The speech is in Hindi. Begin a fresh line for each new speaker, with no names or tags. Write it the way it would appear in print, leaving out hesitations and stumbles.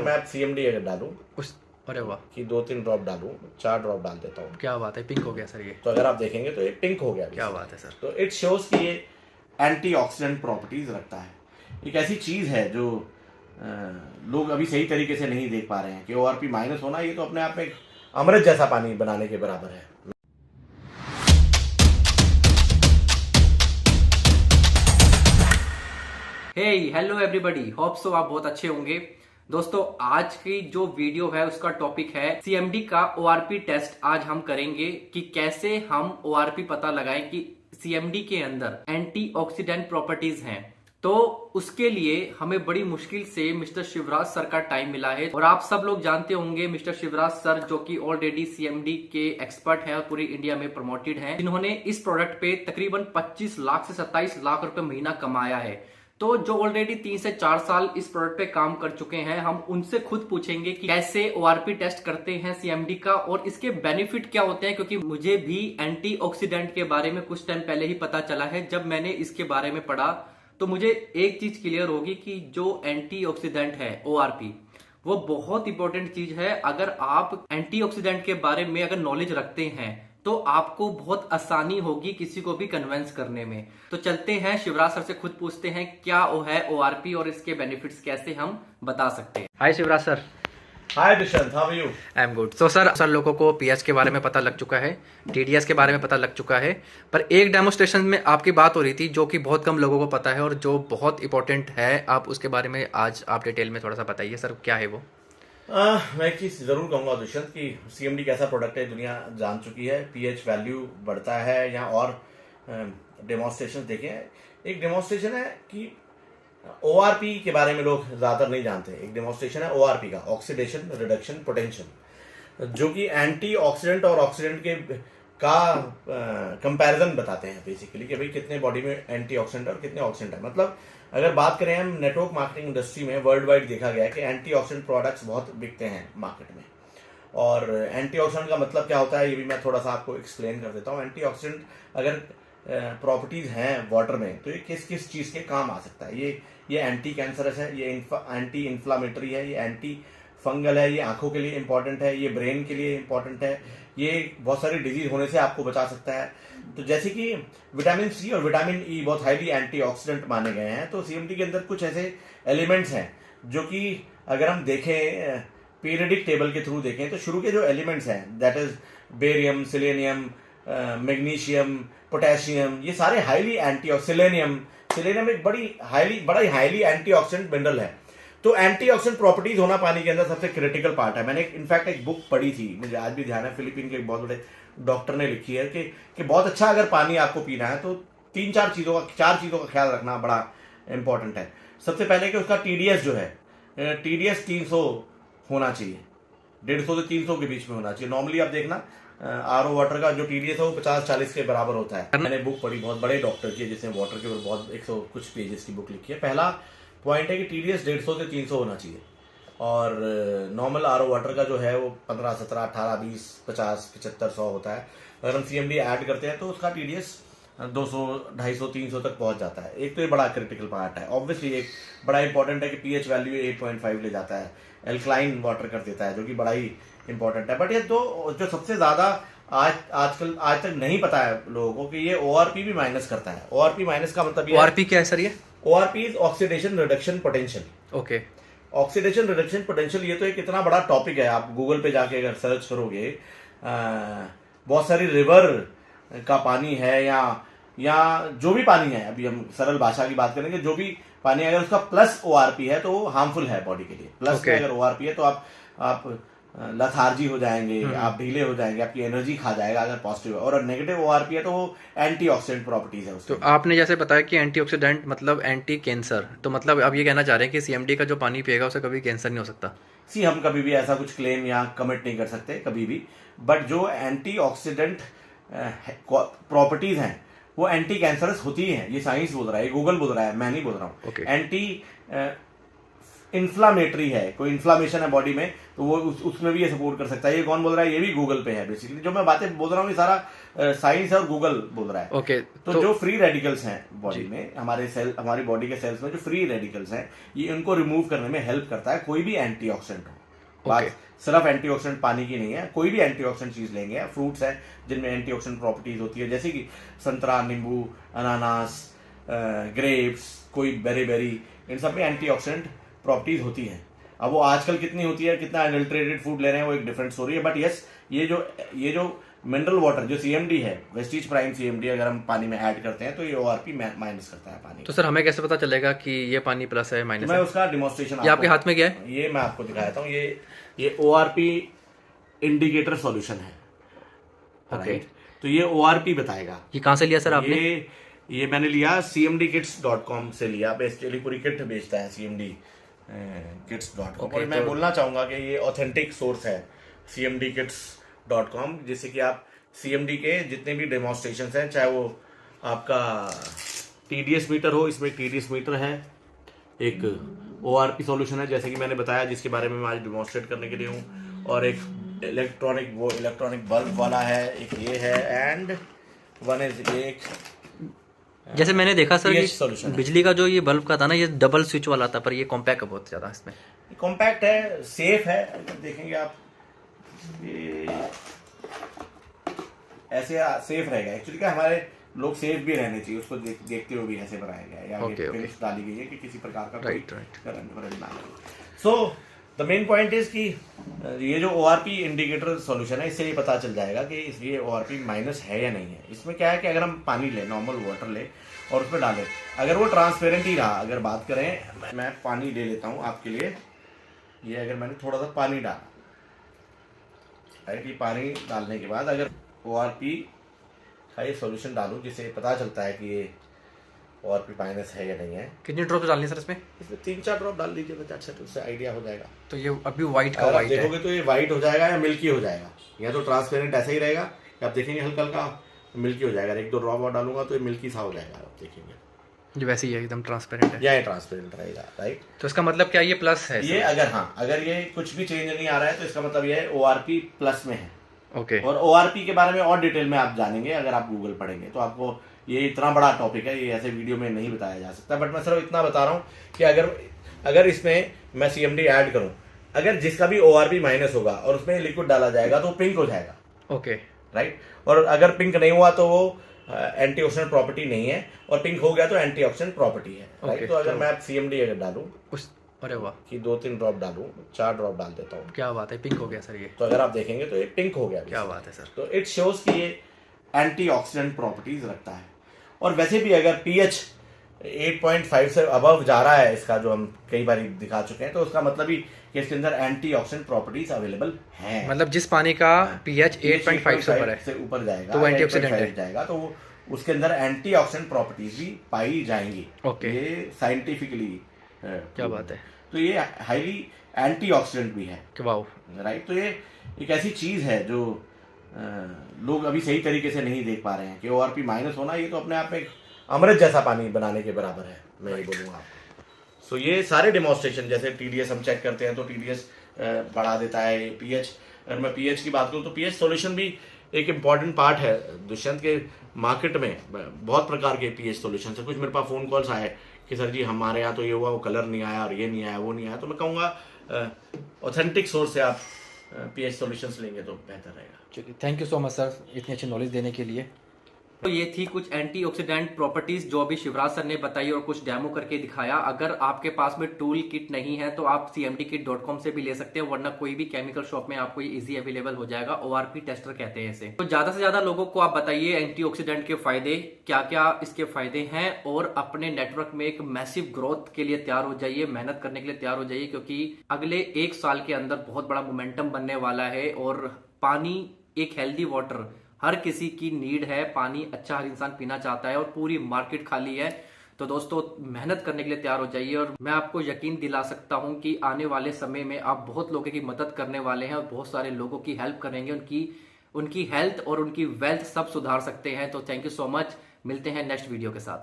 मैं CMD अगर डालूं
उस अरे वाह,
कि 2-3 ड्रॉप डालूं, 4 ड्रॉप डाल देता हूँ,
क्या बात है, पिंक हो गया सर ये।
तो अगर आप देखेंगे तो ये पिंक हो गया।
क्या बात है सर।
तो इट शोज कि ये एंटीऑक्सीडेंट प्रॉपर्टीज रखता है। एक ऐसी चीज है जो लोग अभी सही तरीके से नहीं देख पा रहे हैं कि ORP माइनस होना ये तो अपने आप में एक अमृत जैसा पानी बनाने के बराबर है।
हे हेलो एवरीबॉडी, होप सो आप बहुत अच्छे होंगे। दोस्तों, आज की जो वीडियो है उसका टॉपिक है CMD का ORP टेस्ट। आज हम करेंगे कि कैसे हम ORP पता लगाएं कि CMD के अंदर एंटीऑक्सीडेंट प्रॉपर्टीज हैं। तो उसके लिए हमें बड़ी मुश्किल से मिस्टर शिवराज सर का टाइम मिला है, और आप सब लोग जानते होंगे मिस्टर शिवराज सर जो कि ऑलरेडी CMD के एक्सपर्ट हैं और पूरी इंडिया में प्रमोटेड हैं, जिन्होंने इस प्रोडक्ट पे तकरीबन 25 लाख से 27 लाख रुपए महीना कमाया है। तो जो ऑलरेडी 3 से 4 साल इस प्रोडक्ट पे काम कर चुके हैं, हम उनसे खुद पूछेंगे कि कैसे ORP टेस्ट करते हैं CMD का और इसके बेनिफिट क्या होते हैं, क्योंकि मुझे भी एंटीऑक्सीडेंट के बारे में कुछ टाइम पहले ही पता चला है। जब मैंने इसके बारे में पढ़ा तो मुझे एक चीज क्लियर होगी कि जो एंटीऑक्सीडेंट है ORP, वो बहुत इंपॉर्टेंट चीज है। अगर आप एंटीऑक्सीडेंट के बारे में अगर नॉलेज रखते हैं तो आपको बहुत आसानी होगी किसी को भी कन्विंस करने में। तो चलते हैं शिवराज सर से खुद पूछते हैं क्या वो है ORP और इसके बेनिफिट्स कैसे हम बता सकते हैं। Hi Shivraj sir.
Hi Dushyant, how are you?
I am good. So sir लोगों को पीएच के बारे में पता लग चुका है, TDS के बारे में पता लग चुका है, पर एक डेमोस्ट्रेशन में आपकी बात हो रही थी जो कि बहुत कम लोगों को पता है और जो बहुत इंपॉर्टेंट है। आप उसके बारे में आज आप डिटेल में थोड़ा सा बताइए सर, क्या है वो।
मैं एक चीज जरूर कहूंगा दुष्यंत कि CMD कैसा प्रोडक्ट है दुनिया जान चुकी है। pH वैल्यू बढ़ता है यहाँ, और डेमोन्स्ट्रेशन देखें। एक डेमोन्स्ट्रेशन है कि ORP के बारे में लोग ज्यादातर नहीं जानते। एक डेमोन्स्ट्रेशन है ORP का, ऑक्सीडेशन रिडक्शन पोटेंशियल, जो कि एंटीऑक्सीडेंट और ऑक्सीडेंट के का कंपैरिजन बताते हैं बेसिकली कि भाई कितने बॉडी में एंटीऑक्सीडेंट और कितने ऑक्सीडेंट है। मतलब अगर बात करें हम नेटवर्क मार्केटिंग इंडस्ट्री में, वर्ल्ड वाइड देखा गया है कि एंटीऑक्सीडेंट प्रोडक्ट्स बहुत बिकते हैं मार्केट में। और एंटीऑक्सीडेंट का मतलब क्या होता है ये भी मैं थोड़ा सा आपको एक्सप्लेन कर देता हूँ। एंटीऑक्सीडेंट अगर प्रॉपर्टीज हैं वाटर में तो ये किस किस चीज के काम आ सकता है। ये एंटी कैंसरस है, ये एंटी इन्फ्लामेटरी है, ये एंटी फंगल है, ये आंखों के लिए इंपॉर्टेंट है, ये ब्रेन के लिए इंपॉर्टेंट है, ये बहुत सारी डिजीज होने से आपको बचा सकता है। तो जैसे कि विटामिन C और विटामिन E बहुत हाईली एंटीऑक्सीडेंट माने गए हैं, तो CMD के अंदर कुछ ऐसे एलिमेंट्स हैं जो कि अगर हम देखें पीरियडिक टेबल के थ्रू देखें तो शुरू के जो एलिमेंट्स हैं that is barium, selenium, magnesium, potassium, ये सारे हाईली सेलेनियम एक बड़ा हाईली एंटीऑक्सीडेंट मिनरल है। तो एंटीऑक्सीडेंट प्रॉपर्टीज होना पानी के अंदर सबसे क्रिटिकल पार्ट है। मैंने इनफैक्ट एक बुक पढ़ी थी, मुझे आज भी ध्यान है, फिलीपीन के एक बहुत बड़े डॉक्टर ने लिखी है कि बहुत अच्छा अगर पानी आपको पीना है तो चार चीजों का ख्याल रखना बड़ा इंपॉर्टेंट है। सबसे पहले कि उसका TDS जो है, TDS 300 होना चाहिए, 150 से 300 के बीच में होना चाहिए। नॉर्मली आप देखना RO वाटर का जो TDS है वो 50-40 के बराबर होता है। मैंने बुक पढ़ी बहुत बड़े डॉक्टर की, जिसने वाटर के ऊपर बहुत 100 कुछ पेजेस की बुक लिखी है। पहला पॉइंट है कि TDS 150 से 300 होना चाहिए, और नॉर्मल RO वाटर का जो है वो 15, 17, 18, 20, 50, 75, 100 होता है। अगर हम CMD ऐड करते हैं तो उसका TDS 200, 250, 300 तक पहुंच जाता है। एक तो ये बड़ा क्रिटिकल पार्ट है। ऑब्वियसली एक बड़ा इंपॉर्टेंट है कि pH वैल्यू 8.5 ले जाता है, एल्कलाइन वाटर कर देता है, जो कि बड़ा ही इंपॉर्टेंट है। बट ये तो जो सबसे ज्यादा आज तक नहीं पता है लोगों को कि ये ORP भी माइनस करता है। ORP माइनस का मतलब ये
ORP क्या है सर? ये
ORP is oxidation reduction potential.
Okay,
oxidation reduction potential ये तो एक इतना बड़ा टॉपिक है। आप गूगल पे जाके अगर सर्च करोगे, बहुत सारी रिवर का पानी है या जो भी पानी है, अभी हम सरल भाषा की बात करेंगे, जो भी पानी है अगर उसका प्लस ORP है तो वो हार्मफुल है बॉडी के लिए। प्लस में अगर ORP है तो आप लथार्जी हो जाएंगे, आप ढीले हो जाएंगे, आपकी एनर्जी खा जाएगा अगर पॉजिटिव है। और नेगेटिव ORP है तो वो एंटीऑक्सीडेंट प्रॉपर्टीज है उसकी।
तो आपने जैसे बताया कि एंटीऑक्सीडेंट मतलब एंटी कैंसर, तो मतलब अब ये कहना चाह रहे हैं कि CMD का जो पानी पिएगा उसे कभी कैंसर नहीं हो सकता?
हम कभी भी ऐसा कुछ क्लेम या कमिट नहीं कर सकते कभी भी, बट जो एंटीऑक्सीडेंट प्रॉपर्टीज हैं वो एंटी कैंसरस होती हैं। ये साइंस बोल रहा है, गूगल बोल रहा है, मैं नहीं बोल रहा हूँ।
Okay.
एंटी इन्फ्लामेटरी है, कोई इन्फ्लामेशन है बॉडी में, तो वो उसमें भी ये सपोर्ट कर सकता है। ये कौन बोल रहा है? ये भी गूगल पे है। बेसिकली जो मैं बातें बोल रहा हूँ ये सारा साइंस और गूगल बोल रहा है।
ओके,
तो जो फ्री रेडिकल्स हैं बॉडी में, हमारी बॉडी के सेल्स में जो फ्री रेडिकल्स हैं, ये इनको रिमूव करने में हेल्प करता है कोई भी एंटीऑक्सीडेंट हो। बात सिर्फ एंटीऑक्सीडेंट पानी की नहीं है, कोई भी एंटीऑक्सीडेंट चीज लेंगे। फ्रूट्स हैं जिनमें एंटीऑक्सीडेंट प्रॉपर्टीज होती है, जैसे कि संतरा, नींबू, अनानास, ग्रेप्स, कोई बेरी, इन सब में एंटीऑक्सीडेंट प्रॉपर्टीज होती हैं। अब वो आजकल कितनी होती है, कितना अडल्ट्रेटेड फूड ले रहे हैं, वो एक डिफरेंट स्टोरी है। बट यस, ये जो मिनरल वाटर जो सीएमडी है, वेस्टीज प्राइम सीएमडी, अगर हम पानी में ऐड करते हैं तो ये ओआरपी माइनस करता है पानी।
तो सर हमें कैसे पता चलेगा कि ये पानी प्लस है माइनस
मैं उसका डिमॉन्स्ट्रेशन
ये आपके हाथ में क्या है?
ये मैं आपको दिखाता हूँ। ये ओआरपी इंडिकेटर सॉल्यूशन है। राइट, तो ये ओआरपी बताएगा।
ये कहाँ से लिया सर आपने?
ये मैंने लिया cmdkits.com से लिया। बेसिकली पूरी किट बेचता है cmdkits.com। और मैं बोलना चाहूंगा कि ये ऑथेंटिक सोर्स है cmdkits.com, जिससे कि आप CMD के जितने भी डेमोन्स्ट्रेशन हैं, चाहे वो आपका TDS मीटर हो, इसमें TDS मीटर है, एक ORP सॉल्यूशन है जैसे कि मैंने बताया, जिसके बारे में मैं आज डेमोन्स्ट्रेट करने के लिए हूँ, और एक इलेक्ट्रॉनिक बल्ब वाला है, एक ये है, एंड वन इज एक
जैसे मैंने देखा सर
कि
बिजली का जो ये बल्ब का था ना, ये डबल स्विच वाला था, पर ये कॉम्पैक्ट है बहुत ज्यादा। इसमें
कॉम्पैक्ट है, सेफ है। अगर देखेंगे आप, ये ऐसे सेफ रहेगा। एक्चुअली क्या, हमारे लोग सेफ भी रहने चाहिए, उसको देखते हुए भी ऐसे बनाया गया है, या फिनिश डाली गई है कि किसी प्रकार का कोई करंट ना लगे। So the main point is कि ये जो ORP इंडिकेटर सॉल्यूशन है, इससे ये पता चल जाएगा कि ये ORP माइनस है या नहीं है। इसमें क्या है कि अगर हम पानी लें, नॉर्मल वाटर लें और उसमें डालें, अगर वो ट्रांसपेरेंट ही रहा, अगर बात करें, मैं पानी ले लेता हूँ आपके लिए। ये अगर मैंने थोड़ा सा पानी डाला, राइट, ये पानी डालने के बाद अगर ORP का ये सॉल्यूशन डालूं, जिससे पता चलता है कि ये ORP माइनस है या नहीं है।
कितनी ड्रॉप डालनी सर इसमें?
3-4 ड्रॉप डाल दीजिए, उससे आइडिया हो जाएगा।
तो ये अभी व्हाइट का व्हाइट
देखोगे तो ये व्हाइट हो जाएगा या मिल्की हो जाएगा, या तो ट्रांसपेरेंट ऐसा ही रहेगा, आप देखेंगे हल्का हल्का मिल्की हो जाएगा। 1-2 ड्रॉप और डालूंगा तो ये मिल्की सा हो जाएगा, आप देखेंगे
ये वैसे ही है, एकदम ट्रांसपेरेंट है।
या ट्रांसपेरेंट रहेगा, राइट।
तो इसका मतलब क्या ये प्लस है?
ये अगर ये कुछ भी चेंज नहीं आ रहा है तो इसका मतलब ये ORP प्लस में है।
ओके। और
ORP के बारे में और डिटेल में आप जानेंगे अगर आप गूगल पढ़ेंगे तो। आपको ये इतना बड़ा टॉपिक है, ये ऐसे वीडियो में नहीं बताया जा सकता, बट मैं सिर्फ इतना बता रहा हूँ कि अगर इसमें मैं CMD ऐड करूँ, अगर जिसका भी ORP माइनस होगा और उसमें लिक्विड डाला जाएगा तो पिंक हो जाएगा।
Okay,
right. और अगर पिंक नहीं हुआ तो वो एंटीऑक्सीडेंट प्रॉपर्टी नहीं है, और पिंक हो गया तो एंटीऑक्सीडेंट प्रॉपर्टी है। राइट। तो अगर मैं CMD अगर डालूं,
अरे वाह,
कि 2-3 ड्रॉप डालूं, 4 ड्रॉप डाल देता हूँ,
क्या बात है, पिंक हो गया सर ये।
तो अगर आप देखेंगे तो ये पिंक हो गया।
क्या बात है सर।
तो इट शोज कि ये एंटीऑक्सीडेंट प्रॉपर्टीज रखता है। और वैसे भी अगर pH 8.5 से अबव जा रहा है इसका, जो हम कई बार दिखा चुके हैं, तो उसका मतलब ही कि इसके अंदर एंटीऑक्सीडेंट प्रॉपर्टीज अवेलेबल हैं।
मतलब जिस पानी का pH 8.5 से ऊपर
जाएगा
तो वो एंटीऑक्सीडेंट
जाएगा, तो उसके अंदर एंटीऑक्सीडेंट प्रॉपर्टीज भी पाई जाएंगी। ये साइंटिफिकली
क्या बात है।
तो ये हाईली एंटीऑक्सीडेंट भी है। राइट। तो ये एक ऐसी चीज है जो लोग अभी सही तरीके से नहीं देख पा रहे हैं कि ORP माइनस होना, ये तो अपने आप में एक अमृत जैसा पानी बनाने के बराबर है, मैं ये बोलूँगा आपको। सो ये सारे डेमोन्स्ट्रेशन, जैसे TDS हम चेक करते हैं तो TDS बढ़ा देता है। pH, अगर मैं pH की बात करूँ तो pH सॉल्यूशन भी एक इम्पॉर्टेंट पार्ट है। दुष्यंत के मार्केट में बहुत प्रकार के pH सॉल्यूशन है। कुछ मेरे पास फ़ोन कॉल्स आए कि सर जी हमारे यहाँ तो ये हुआ, वो कलर नहीं आया, और ये नहीं आया, वो नहीं आया। तो मैं कहूँगा ऑथेंटिक सोर्स से आप pH सॉल्यूशंस लेंगे तो बेहतर रहेगा।
चलिए, thank you so much sir इतनी अच्छी नॉलेज देने के लिए। तो ये थी कुछ एंटीऑक्सीडेंट प्रॉपर्टीज जो अभी शिवराज सर ने बताई और कुछ डेमो करके दिखाया। अगर आपके पास में टूल किट नहीं है तो आप cmdkit.com से भी ले सकते हैं, वरना कोई भी केमिकल शॉप में आपको इजी अवेलेबल हो जाएगा। ORP टेस्टर कहते हैं इसे। तो ज्यादा से ज्यादा लोगों को आप बताइए एंटीऑक्सीडेंट के फायदे क्या क्या इसके फायदे हैं, और अपने नेटवर्क में एक मैसिव ग्रोथ के लिए तैयार हो जाइए, मेहनत करने के लिए तैयार हो जाइए, क्योंकि अगले 1 साल के अंदर बहुत बड़ा मोमेंटम बनने वाला है। और पानी, एक हेल्दी वाटर हर किसी की नीड है। पानी अच्छा हर इंसान पीना चाहता है और पूरी मार्केट खाली है। तो दोस्तों मेहनत करने के लिए तैयार हो जाइए, और मैं आपको यकीन दिला सकता हूं कि आने वाले समय में आप बहुत लोगों की मदद करने वाले हैं और बहुत सारे लोगों की हेल्प करेंगे। उनकी हेल्थ और उनकी वेल्थ सब सुधार सकते हैं। तो थैंक यू सो मच, मिलते हैं नेक्स्ट वीडियो के साथ।